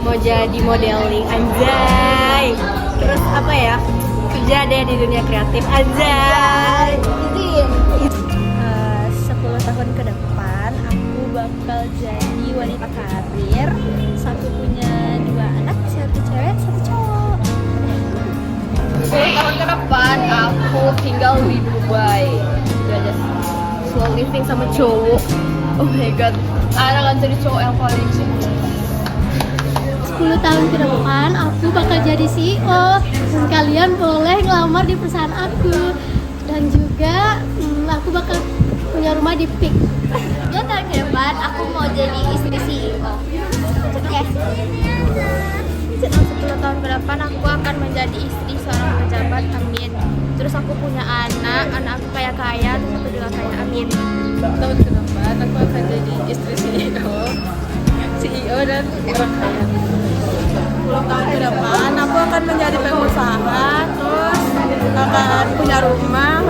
mau jadi modeling, anjay. Terus apa ya? Kerja deh di dunia kreatif, anjay. 10 tahun ke depan aku bakal jadi wanita karir. Satu punya 2 anak, satu cewek, satu cowok. 10 tahun ke depan aku tinggal di Dubai. Itu aja sih. Slow living sama cowok. Oh my god, anak akan jadi cowok yang paling sibuk. 10 tahun ke depan aku bakal jadi CEO dan kalian boleh ngelamar di perusahaan aku. Dan juga aku bakal punya rumah di Pik. 2 tahun ke depan aku mau jadi istri CEO. Oke. 10 tahun ke depan aku akan menjadi istri seorang pejabat, amin. Terus aku punya anak aku kaya-kaya, terus aku juga kaya, amin. 10 tahun ke depan aku akan jadi istri CEO dan orang kaya. 10 tahun ke depan aku akan menjadi pengusaha, terus akan punya rumah